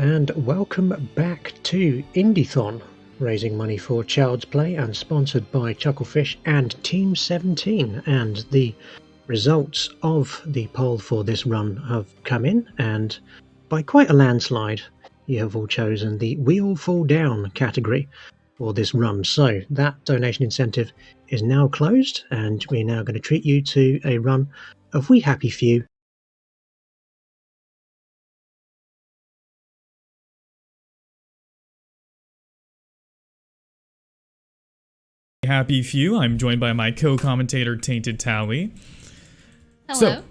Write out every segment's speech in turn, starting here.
and welcome back to Indiethon, raising money for Child's Play and sponsored by Chucklefish and Team 17. And the results of the poll for this run have come in, and by quite a landslide, you have all chosen the We All Fall Down category for this run. So that donation incentive is now closed, and we're now going to treat you to a run of We Happy Few. Happy Few. I'm joined by my co-commentator Tainted Tally. Hello.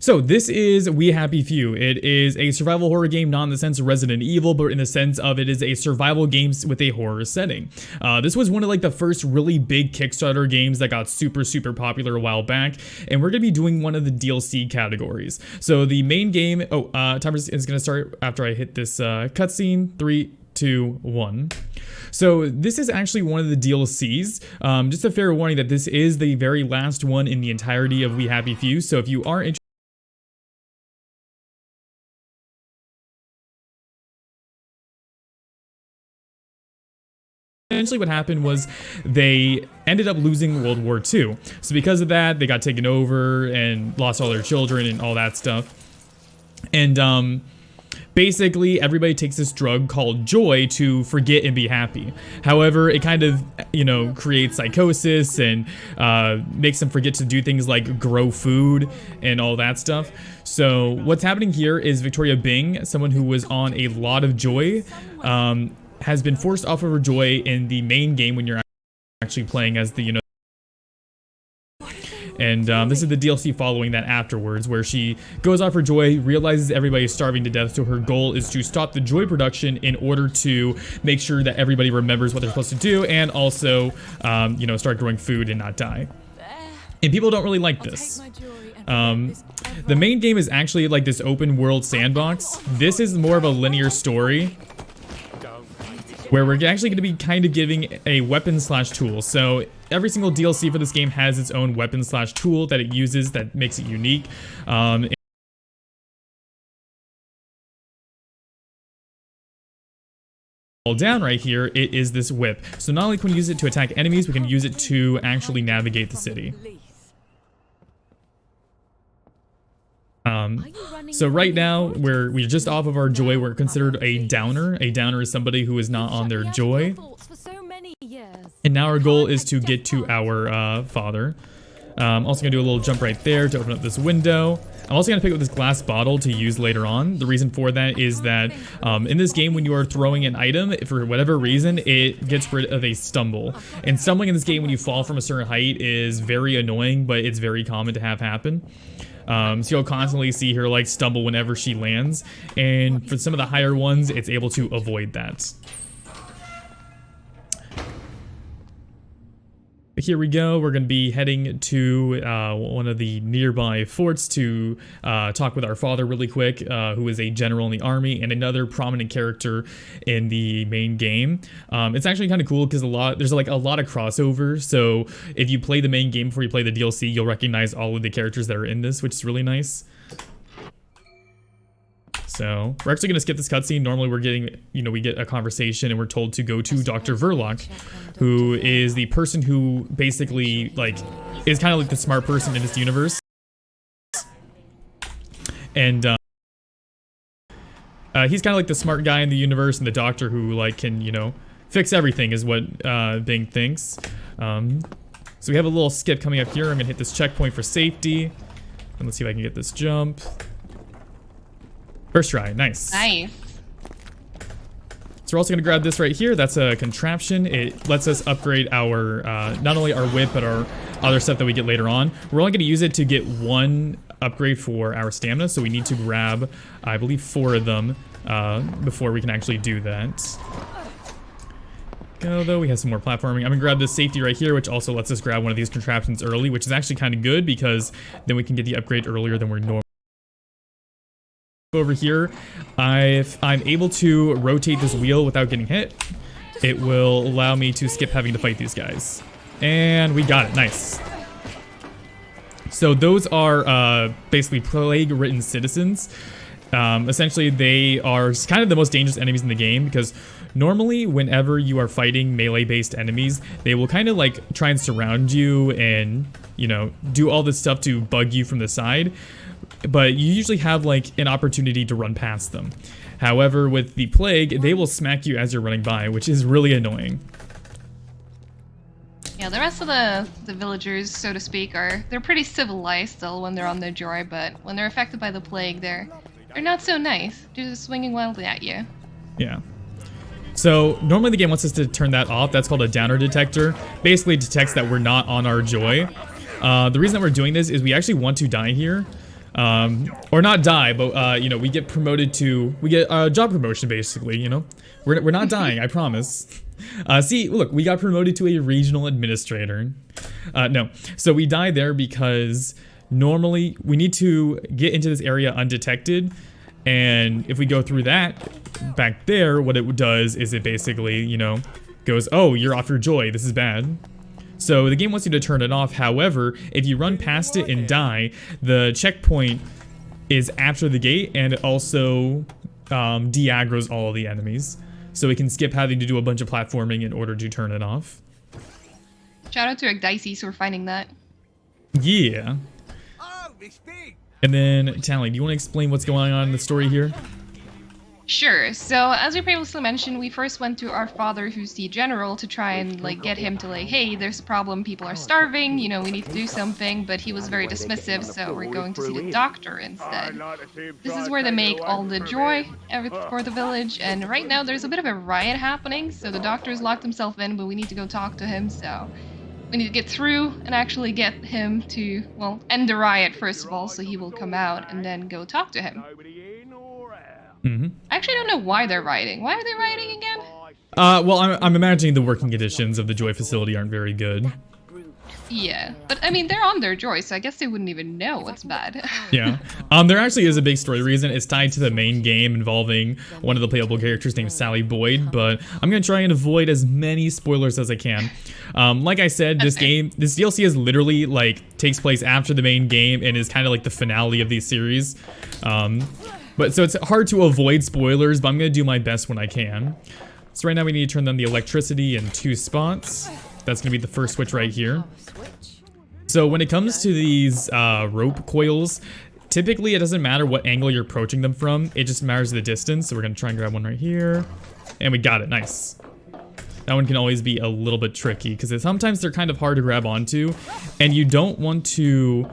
So this is We Happy Few. It is a survival horror game, not in the sense of Resident Evil, but in the sense of it is a survival game with a horror setting. This was one of like the first really big Kickstarter games that got super popular a while back, and we're gonna be doing one of the DLC categories. So the main game. Timer is gonna start after I hit this cutscene. 3, 2, 1. So this is actually one of the DLCs. Just a fair warning that this is the very last one in the entirety of We Happy Few. So if you are interested, essentially what happened was they ended up losing World War II. So because of that, they got taken over and lost all their children and all that stuff. And basically, everybody takes this drug called joy to forget and be happy. However, it kind of, creates psychosis and makes them forget to do things like grow food and all that stuff. So what's happening here is Victoria Bing, someone who was on a lot of joy, has been forced off of her joy in the main game when you're actually playing as the, And this is the DLC following that afterwards, where she goes off her joy, realizes everybody's starving to death, so her goal is to stop the joy production in order to make sure that everybody remembers what they're supposed to do, and also, start growing food and not die. And people don't really like this. The main game is actually like this open world sandbox. This is more of a linear story, where we're actually going to be kind of giving a weapon/tool. So every single DLC for this game has its own weapon/tool that it uses that makes it unique. Down right here, it is this whip. So not only can we use it to attack enemies, we can use it to actually navigate the city. So right now, we're just off of our joy. We're considered a downer. A downer is somebody who is not on their joy. And now our goal is to get to our father. Also gonna do a little jump right there to open up this window. I'm also gonna pick up this glass bottle to use later on. The reason for that is that in this game, when you are throwing an item, for whatever reason, it gets rid of a stumble. And stumbling in this game when you fall from a certain height is very annoying, but it's very common to have happen. So you'll constantly see her like stumble whenever she lands, and for some of the higher ones, it's able to avoid that. Here we go. We're going to be heading to one of the nearby forts to talk with our father really quick, who is a general in the army and another prominent character in the main game. It's actually kind of cool because there's like a lot of crossover. So if you play the main game before you play the DLC, you'll recognize all of the characters that are in this, which is really nice. So we're actually going to skip this cutscene. Normally we're getting, we get a conversation and we're told to go to Dr. Verloc, who is the person who basically like is kind of like the smart person in this universe. And he's kind of like the smart guy in the universe, and the doctor who like can, fix everything is what Bing thinks. So we have a little skip coming up here. I'm going to hit this checkpoint for safety. And let's see if I can get this jump. First try, nice. Nice. So we're also going to grab this right here. That's a contraption. It lets us upgrade our, not only our whip, but our other stuff that we get later on. We're only going to use it to get one upgrade for our stamina, so we need to grab, I believe, 4 of them before we can actually do that. Go, though, we have some more platforming. I'm going to grab this safety right here, which also lets us grab one of these contraptions early, which is actually kind of good because then we can get the upgrade earlier than we're normal. Over here, I'm able to rotate this wheel without getting hit. It will allow me to skip having to fight these guys. And we got it, nice. So those are basically plague-ridden citizens. Essentially, they are kind of the most dangerous enemies in the game because normally whenever you are fighting melee-based enemies, they will kind of like try and surround you and, you know, do all this stuff to bug you from the side. But you usually have like an opportunity to run past them. However, with the plague, they will smack you as you're running by, which is really annoying. Yeah, the rest of the villagers, so to speak, they're pretty civilized still when they're on their joy, but when they're affected by the plague, they're not so nice. They're just swinging wildly at you. Yeah. So normally the game wants us to turn that off. That's called a downer detector. Basically detects that we're not on our joy. The reason that we're doing this is we actually want to die here. Or not die, but you know, we get promoted to, we get a job promotion basically, you know. We're not dying, I promise. See, look, we got promoted to a regional administrator. No, so we die there because normally we need to get into this area undetected, and if we go through that back there, what it does is it basically, you know, goes, oh, you're off your joy, this is bad. So the game wants you to turn it off. However, if you run past it and die, the checkpoint is after the gate, and it also de-aggroes all of the enemies. So we can skip having to do a bunch of platforming in order to turn it off. Shout out to Dicey for finding that. Yeah. And then, Tally, do you want to explain what's going on in the story here? Sure. So, as we previously mentioned, we first went to our father, who's the general, to try and, like, get him to, like, hey, there's a problem, people are starving, you know, we need to do something, but he was very dismissive, so we're going to see the doctor instead. This is where they make all the joy for the village, and right now there's a bit of a riot happening, so the doctor's locked himself in, but we need to go talk to him, so we need to get through and actually get him to, well, end the riot first of all, so he will come out, and then go talk to him. Mm-hmm. I actually don't know why they're rioting. Why are they rioting again? Well, I'm imagining the working conditions of the Joy facility aren't very good. Yeah, but I mean, they're on their joy, so I guess they wouldn't even know what's bad. Yeah. There actually is a big story reason. It's tied to the main game involving one of the playable characters named Sally Boyd, but I'm going to try and avoid as many spoilers as I can. Like I said, this DLC is literally, like, takes place after the main game and is kind of like the finale of the series. But so it's hard to avoid spoilers, but I'm going to do my best when I can. So right now we need to turn on the electricity in 2 spots. That's going to be the first switch right here. So when it comes to these rope coils, typically it doesn't matter what angle you're approaching them from. It just matters the distance. So we're going to try and grab one right here. And we got it. Nice. That one can always be a little bit tricky because sometimes they're kind of hard to grab onto. And you don't want to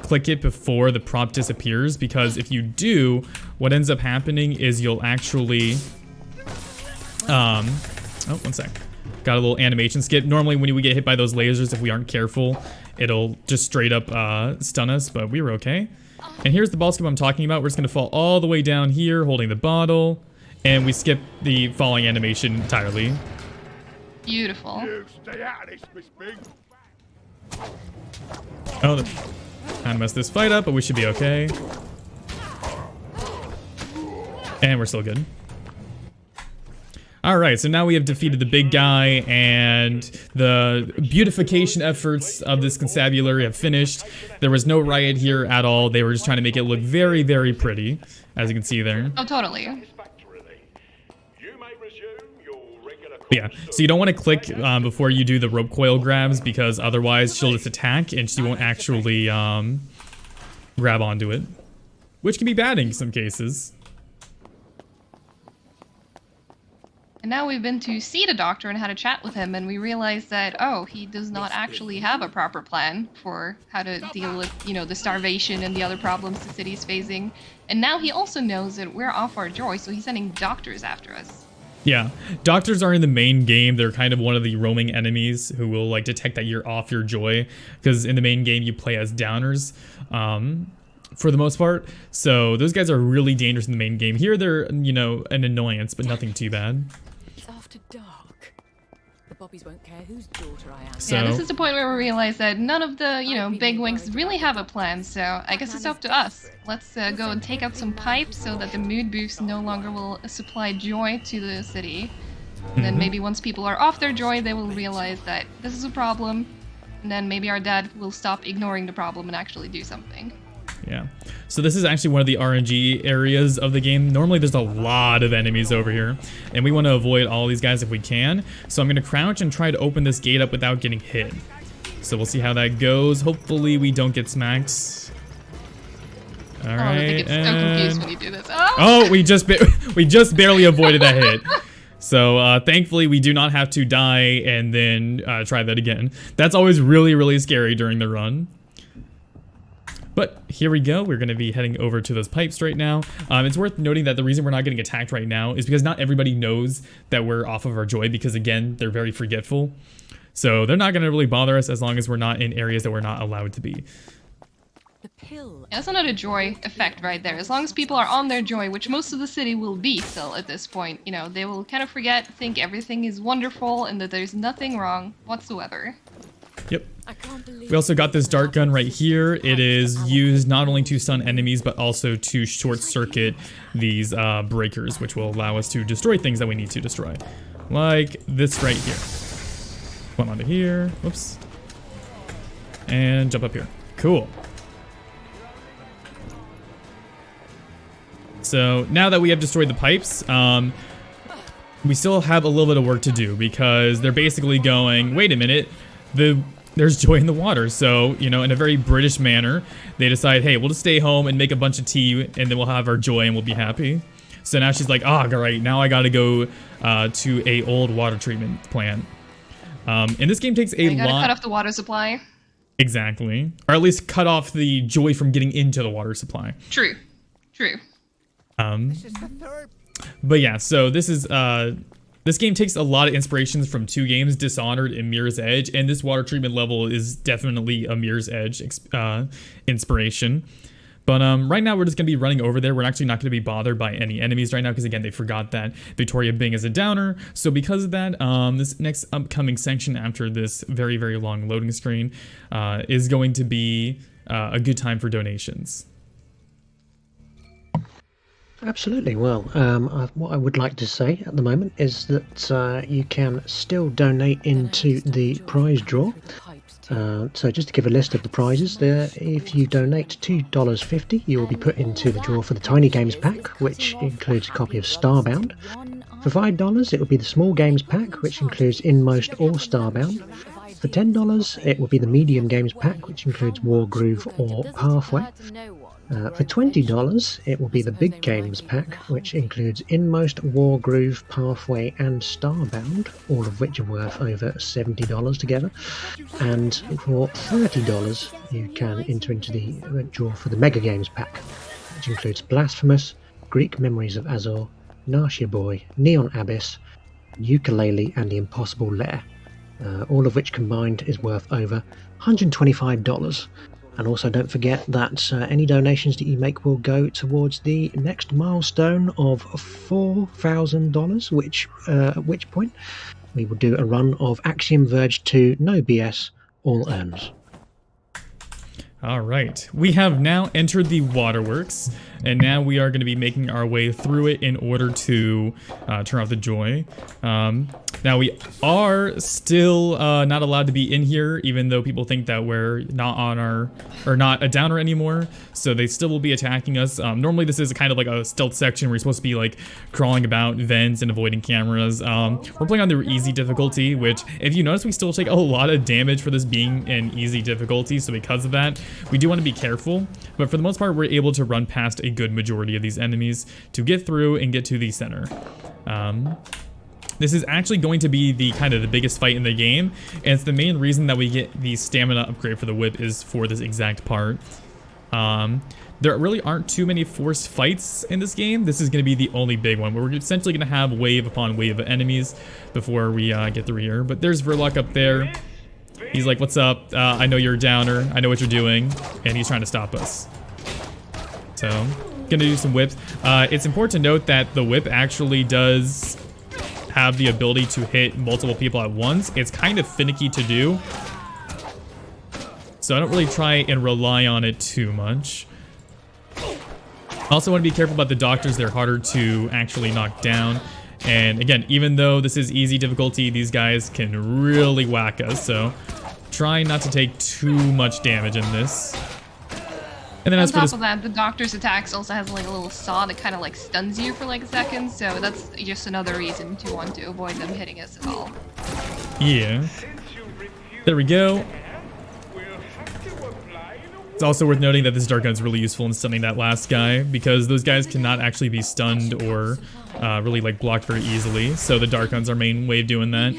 click it before the prompt disappears, because if you do, what ends up happening is you'll actually oh, one sec, got a little animation skip. Normally when we get hit by those lasers, if we aren't careful, it'll just straight up stun us, but we were okay. And here's the ball skip I'm talking about. We're just gonna fall all the way down here holding the bottle, and we skip the falling animation entirely. Beautiful. Oh, kind of messed this fight up, but we should be okay. And we're still good. Alright, so now we have defeated the big guy, and the beautification efforts of this constabulary have finished. There was no riot here at all. They were just trying to make it look very, very pretty, as you can see there. Oh, totally. Yeah, so you don't want to click before you do the rope coil grabs, because otherwise she'll just attack and she won't actually grab onto it, which can be bad in some cases. And now we've been to see the doctor and had a chat with him, and we realized that, oh, he does not actually have a proper plan for how to deal with, you know, the starvation and the other problems the city's facing. And now he also knows that we're off our joy, so he's sending doctors after us. Yeah, doctors are in the main game. They're kind of one of the roaming enemies who will like detect that you're off your joy, because in the main game you play as downers for the most part. So those guys are really dangerous in the main game. Here they're, you know, an annoyance, but nothing too bad. It's after dark. The Bobbies won't care whose daughter I am. So, yeah, this is the point where we realize that none of the, you know, bigwigs really have a plan, so I guess it's up to us. Let's go and take out some pipes so that the mood boost no longer will supply joy to the city. And then maybe once people are off their joy, they will realize that this is a problem, and then maybe our dad will stop ignoring the problem and actually do something. Yeah. So this is actually one of the RNG areas of the game. Normally there's a lot of enemies over here, and we want to avoid all these guys if we can. So I'm going to crouch and try to open this gate up without getting hit. So we'll see how that goes. Hopefully we don't get smacked. All right. I get so confused when you do this. Oh, we just barely avoided that hit. So thankfully we do not have to die and then try that again. That's always really, really scary during the run. But here we go. We're going to be heading over to those pipes right now. It's worth noting that the reason we're not getting attacked right now is because not everybody knows that we're off of our joy, because again, they're very forgetful. So they're not going to really bother us as long as we're not in areas that we're not allowed to be. That's another joy effect right there. As long as people are on their joy, which most of the city will be still at this point, you know, they will kind of forget, think everything is wonderful and that there's nothing wrong whatsoever. Yep. We also got this dart gun right here. It is used not only to stun enemies, but also to short circuit these breakers, which will allow us to destroy things that we need to destroy. Like this right here. Come onto here. Whoops. And jump up here. Cool. So now that we have destroyed the pipes, we still have a little bit of work to do, because they're basically going, wait a minute, there's joy in the water. So, you know, in a very British manner, they decide, hey, we'll just stay home and make a bunch of tea, and then we'll have our joy and we'll be happy. So now she's like, oh, great, now I gotta go to a old water treatment plant. And this game takes a lot. You gotta cut off the water supply. Exactly. Or at least cut off the joy from getting into the water supply. True. True. But yeah, so this is this game takes a lot of inspirations from two games, Dishonored and Mirror's Edge, and this water treatment level is definitely a Mirror's Edge inspiration. But right now we're just gonna be running over there. We're actually not gonna be bothered by any enemies right now, because again, they forgot that Victoria Bing is a downer. So because of that, this next upcoming section after this very, very long loading screen is going to be a good time for donations. Absolutely. Well, what I would like to say at the moment is that you can still donate into the prize draw. So just to give a list of the prizes there, if you donate $2.50, you will be put into the draw for the Tiny Games pack, which includes a copy of Starbound. For $5, it will be the Small Games pack, which includes Inmost or Starbound. For $10, it will be the Medium Games pack, which includes Wargroove or Pathway. For $20, it will be the Big Games pack, which includes Inmost, Wargroove, Pathway and Starbound, all of which are worth over $70 together. And for $30, you can enter into the draw for the Mega Games pack, which includes Blasphemous, Greek Memories of Azor, Narcia Boy, Neon Abyss, Ukulele and the Impossible Lair, all of which combined is worth over $125. And also don't forget that any donations that you make will go towards the next milestone of $4,000, at which point we will do a run of Axiom Verge 2 No BS, all earns. All right, we have now entered the waterworks, and now we are going to be making our way through it in order to turn off the joy. Now we are still not allowed to be in here, even though people think that we're not on our, or not a downer anymore, so they still will be attacking us. Normally this is kind of like a stealth section where you're supposed to be like crawling about vents and avoiding cameras. We're playing on the easy difficulty, which if you notice we still take a lot of damage for this being an easy difficulty, so because of that we do want to be careful, but for the most part we're able to run past a good majority of these enemies to get through and get to the center. This is actually going to be the kind of the biggest fight in the game, and it's the main reason that we get the stamina upgrade for the whip is for this exact part. There really aren't too many forced fights in this game. This is going to be the only big one, where we're essentially going to have wave upon wave of enemies before we get through here. But there's Verloc up there. He's like, what's up? I know you're a downer. I know what you're doing. And he's trying to stop us. So, gonna do some whips. It's important to note that the whip actually does have the ability to hit multiple people at once. It's kind of finicky to do, so I don't really try and rely on it too much. Also want to be careful about the doctors. They're harder to actually knock down, and again, even though this is easy difficulty, these guys can really whack us, so try not to take too much damage in this. And then On as for top this, of that, the doctor's attacks also has like a little saw that kind of like stuns you for like a second, so that's just another reason to want to avoid them hitting us at all. yeah. There we go. It's also worth noting that this dart gun is really useful in stunning that last guy, because those guys cannot actually be stunned or really like blocked very easily. So the dart gun's our main way of doing that.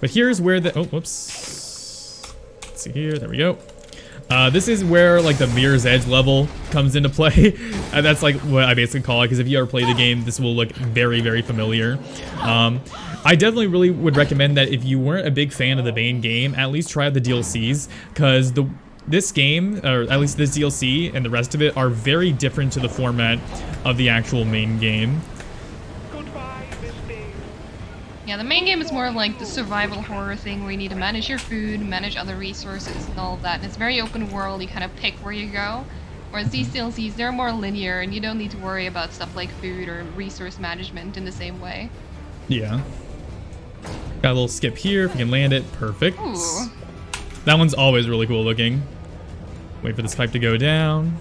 But here's where the, oh, whoops. Let's see here, there we go. This is where like the Mirror's Edge level comes into play. That's like what I basically call it, because if you ever play the game, this will look very, very familiar. I definitely really would recommend that if you weren't a big fan of the main game, at least try out the DLCs, because this game, or at least this DLC and the rest of it, are very different to the format of the actual main game. Yeah, the main game is more like the survival horror thing where you need to manage your food, manage other resources and all of that. And it's very open world, you kind of pick where you go. Whereas these DLCs, they're more linear and you don't need to worry about stuff like food or resource management in the same way. Yeah. Got a little skip here, if we can land it, perfect. Ooh. That one's always really cool looking. Wait for this pipe to go down.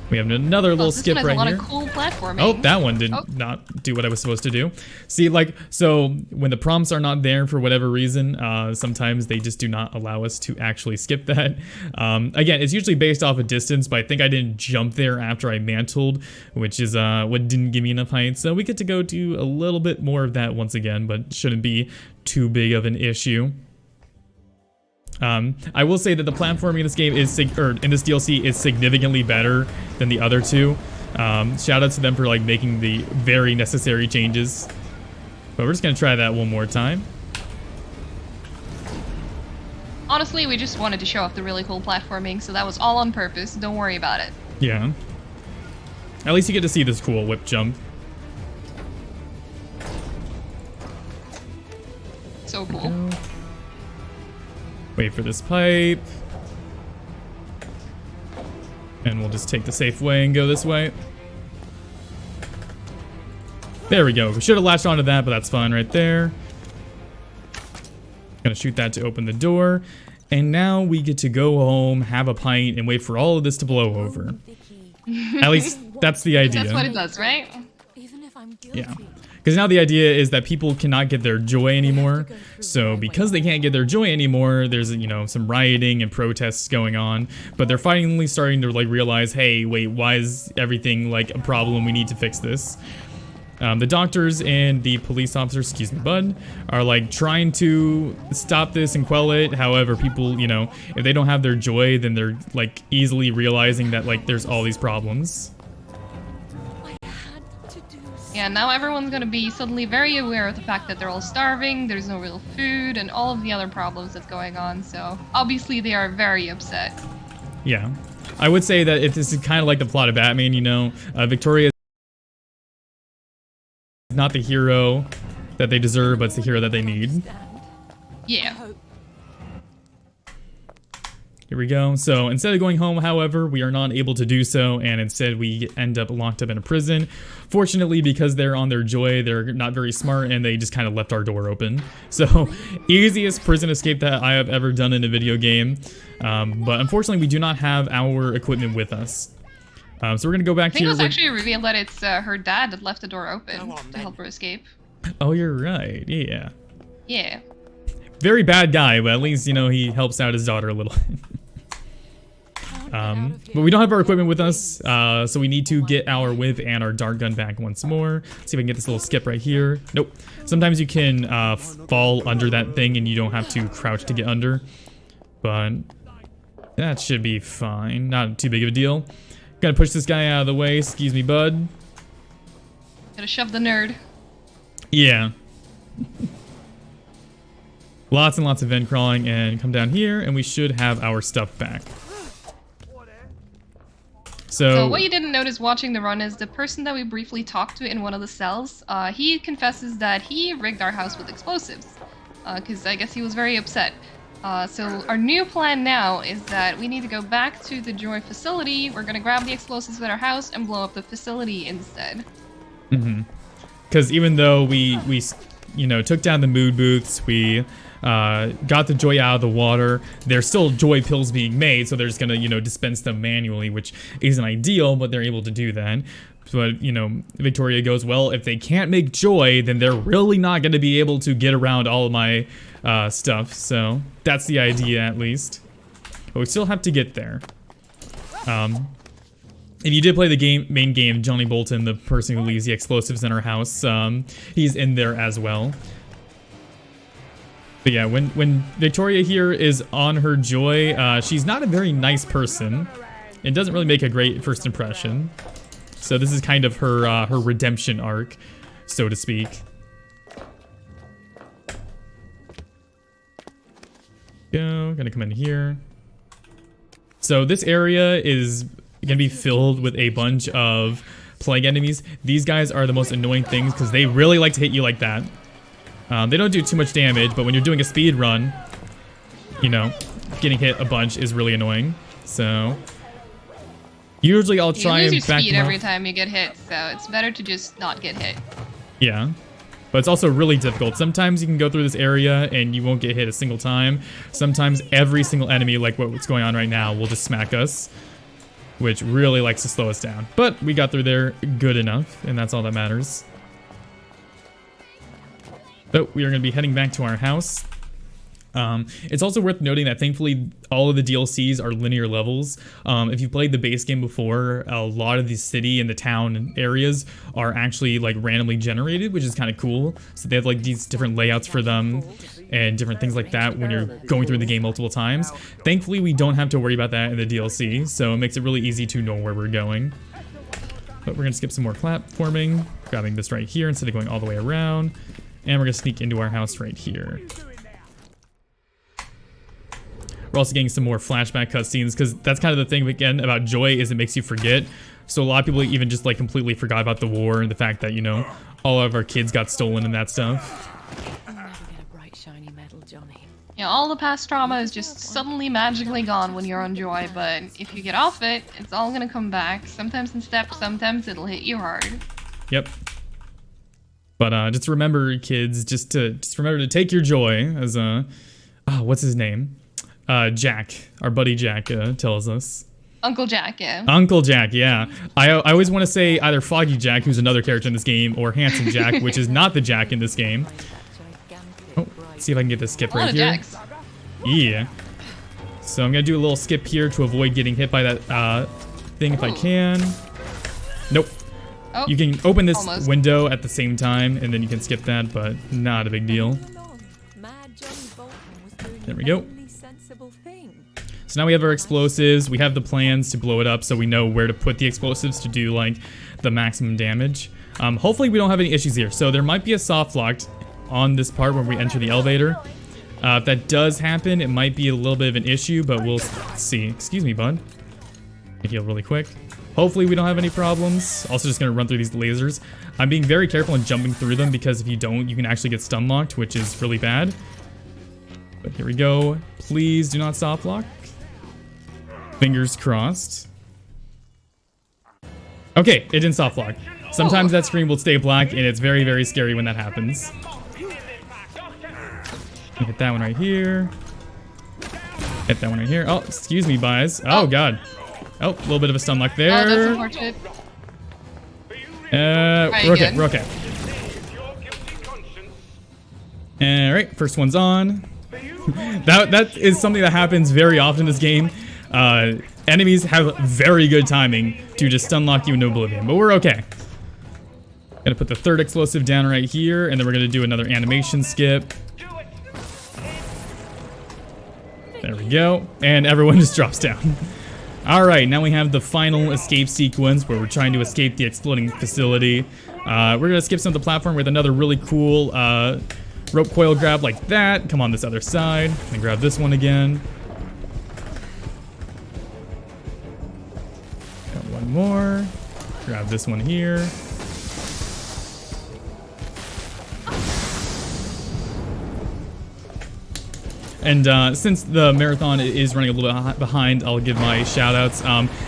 We have another little skip right here. This one has a lot of cool platforming. Oh, that one did not do what I was supposed to do. See, like, so when the prompts are not there for whatever reason, sometimes they just do not allow us to actually skip that. Again, it's usually based off a distance, but I think I didn't jump there after I mantled, which is what didn't give me enough height. So we get to go do a little bit more of that once again, but shouldn't be too big of an issue. I will say that the platforming in this game is, in this DLC, is significantly better than the other two. Shout out to them for like making the very necessary changes. But we're just gonna try that one more time. Honestly, we just wanted to show off the really cool platforming, so that was all on purpose. Don't worry about it. Yeah. At least you get to see this cool whip jump. So cool. Wait for this pipe. And we'll just take the safe way and go this way. There we go. We should have latched onto that, but that's fine right there. Gonna shoot that to open the door. And now we get to go home, have a pint, and wait for all of this to blow over. At least that's the idea. That's what it does, right? Even if I'm guilty. Yeah. Because now the idea is that people cannot get their joy anymore. So because they can't get their joy anymore, there's, you know, some rioting and protests going on. But they're finally starting to like realize, hey, wait, why is everything like a problem? We need to fix this. The doctors and the police officers, excuse me, bud, are like trying to stop this and quell it. However, people, you know, if they don't have their joy, then they're like easily realizing that like there's all these problems. Yeah, now everyone's gonna be suddenly very aware of the fact that they're all starving, there's no real food, and all of the other problems that's going on, so obviously they are very upset. Yeah. I would say that if this is kind of like the plot of Batman, you know, Victoria is not the hero that they deserve, but it's the hero that they need. Yeah. Here we go. So instead of going home, however, we are not able to do so, and instead we end up locked up in a prison. Fortunately, because they're on their joy, they're not very smart, and they just kind of left our door open. So, easiest prison escape that I have ever done in a video game. But unfortunately, we do not have our equipment with us. So we're going to go back here. I think it was actually revealed that it's her dad that left the door open to help her escape. Oh, you're right. Yeah. Yeah. Very bad guy, but at least, you know, he helps out his daughter a little. But we don't have our equipment with us, so we need to get our whip and our dart gun back once more. See if I can get this little skip right here. Nope. Sometimes you can fall under that thing and you don't have to crouch to get under. But that should be fine. Not too big of a deal. Gotta push this guy out of the way. Excuse me, bud. Gotta shove the nerd. Yeah. Lots and lots of vent crawling, and come down here and we should have our stuff back. So what you didn't notice watching the run is the person that we briefly talked to in one of the cells, he confesses that he rigged our house with explosives, because I guess he was very upset. So our new plan now is that we need to go back to the Joy facility, we're gonna grab the explosives at our house and blow up the facility instead. Mm-hmm. Because even though we you know, took down the mood booths. We got the joy out of the water. There's still joy pills being made, so they're just gonna, you know, dispense them manually, which isn't ideal, but they're able to do that. But, you know, Victoria goes, well, if they can't make joy, then they're really not going to be able to get around all of my stuff. So that's the idea, at least. But we still have to get there. If you did play the main game, Johnny Bolton, the person who leaves the explosives in our house, he's in there as well. But yeah, when Victoria here is on her joy, she's not a very nice person. It doesn't really make a great first impression. So this is kind of her her redemption arc, so to speak. Gonna come in here. So this area is gonna be filled with a bunch of plague enemies. These guys are the most annoying things because they really like to hit you like that. They don't do too much damage, but when you're doing a speed run, you know, getting hit a bunch is really annoying. So usually I'll try and back them up. You lose your speed every time you get hit, so it's better to just not get hit. Yeah, but it's also really difficult. Sometimes you can go through this area and you won't get hit a single time. Sometimes every single enemy, like what's going on right now, will just smack us, which really likes to slow us down. But we got through there good enough, and that's all that matters. So we are going to be heading back to our house. It's also worth noting that thankfully all of the DLCs are linear levels. If you played the base game before, a lot of the city and the town areas are actually like randomly generated, which is kind of cool. So they have like these different layouts for them and different things like that when you're going through the game multiple times. Thankfully, we don't have to worry about that in the DLC, so it makes it really easy to know where we're going. But we're gonna skip some more platforming, grabbing this right here instead of going all the way around. And we're gonna sneak into our house right here. We're also getting some more flashback cutscenes because that's kind of the thing again about joy is it makes you forget. So a lot of people even just like completely forgot about the war and the fact that, you know, all of our kids got stolen and that stuff. I'll never get a bright shiny medal, Johnny. Yeah, all the past trauma is just suddenly magically gone when you're on joy, but if you get off it, it's all gonna come back. Sometimes in steps, sometimes it'll hit you hard. Yep. But just remember, kids, just remember to take your joy as what's his name? Jack, our buddy Jack, tells us. Uncle Jack, yeah. Uncle Jack, yeah. I always want to say either Foggy Jack, who's another character in this game, or Handsome Jack, which is not the Jack in this game. Oh, let's see if I can get this skip right here. Jacks. Yeah. So I'm gonna do a little skip here to avoid getting hit by that thing if I can. Nope. Oh, you can open this almost. window at the same time, and then you can skip that, but not a big deal. There we go. So now we have our explosives. We have the plans to blow it up, so we know where to put the explosives to do like the maximum damage. Hopefully we don't have any issues here. So there might be a soft lock on this part where we enter the elevator. If that does happen, it might be a little bit of an issue, but we'll see. Excuse me, bud. I heal really quick. Hopefully we don't have any problems. Also just gonna run through these lasers. I'm being very careful in jumping through them because if you don't, you can actually get stun locked, which is really bad. But here we go. Please do not soft lock. Fingers crossed. Okay, it didn't soft lock. Sometimes that screen will stay black, and it's very, very scary when that happens. Hit that one right here. Hit that one right here. Oh, excuse me, guys. Oh, God. Oh, a little bit of a stun lock there. Oh, that's unfortunate. We're okay. Alright, first one's on. That is something that happens very often in this game. Enemies have very good timing to just stun lock you into oblivion, but we're okay. Gonna put the third explosive down right here, and then we're gonna do another animation skip. There we go, and everyone just drops down. Alright, now we have the final escape sequence where we're trying to escape the exploding facility. We're gonna skip some of the platform with another really cool rope coil grab like that. Come on this other side, and grab this one again. Got one more. Grab this one here. And since the marathon is running a little bit behind, I'll give my shout-outs.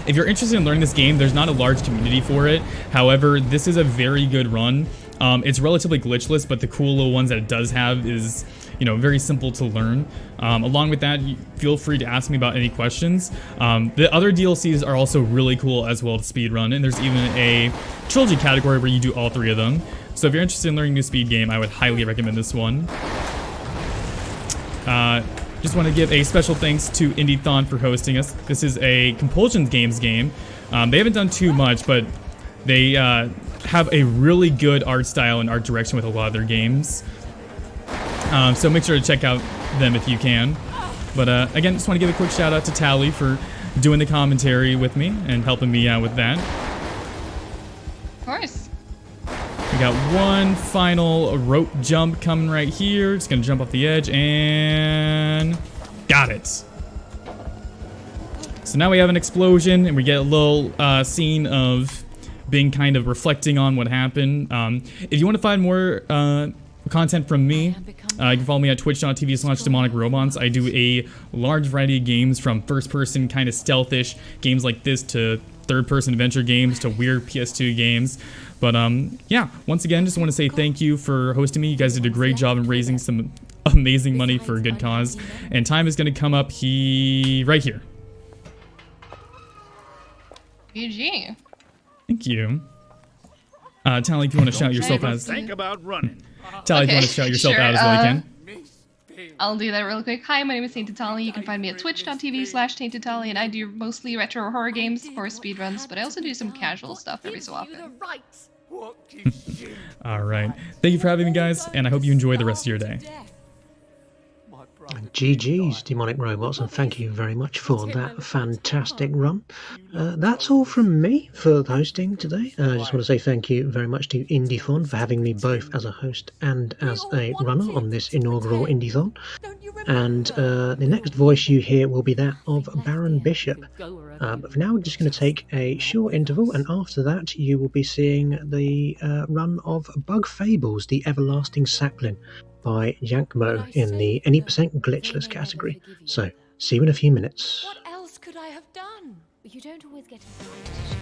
If you're interested in learning this game, there's not a large community for it. However, this is a very good run. It's relatively glitchless, but the cool little ones that it does have is, you know, very simple to learn. Along with that, feel free to ask me about any questions. The other DLCs are also really cool as well to speedrun, and there's even a trilogy category where you do all 3 of them. So if you're interested in learning a new speed game, I would highly recommend this one. Just want to give a special thanks to Indiethon for hosting us. This is a Compulsion Games game. They haven't done too much, but they have a really good art style and art direction with a lot of their games. So make sure to check out them if you can. But again, just want to give a quick shout out to Tally for doing the commentary with me and helping me out with that. Of course. We got one final rope jump coming right here. Just gonna jump off the edge and got it. So now we have an explosion and we get a little scene of Bing kind of reflecting on what happened. If you want to find more content from me, you can follow me at twitch.tv/DemonicRobots. I do a large variety of games, from first-person kind of stealthish games like this to third-person adventure games to weird PS2 games. But yeah, once again, just want to say thank you for hosting me. You guys did a great job in raising some amazing money for a good cause. And time is going to come up right here. GG. Thank you. Tally, if you want to shout yourself out. Think about running. Tally, if you want to shout yourself out as well, you can. I'll do that real quick. Hi, my name is Tainted Tally. You can find me at twitch.tv/Tainted Tally, and I do mostly retro horror games for speedruns, but I also do some casual stuff every so often. Alright. Thank you for having me, guys, and I hope you enjoy the rest of your day. GG's, Demonic Robots, and thank you very much for that fantastic run. That's all from me for hosting today. I just want to say thank you very much to Indiethon for having me both as a host and as a runner on this inaugural Indiethon. And the next voice you hear will be that of BaronBishop. But for now, we're just going to take a short interval, and after that, you will be seeing the run of Bug Fables, The Everlasting Sapling, by Yankmo in the any percent glitchless category. So, see you in a few minutes. What else could I have done? You don't always get invited to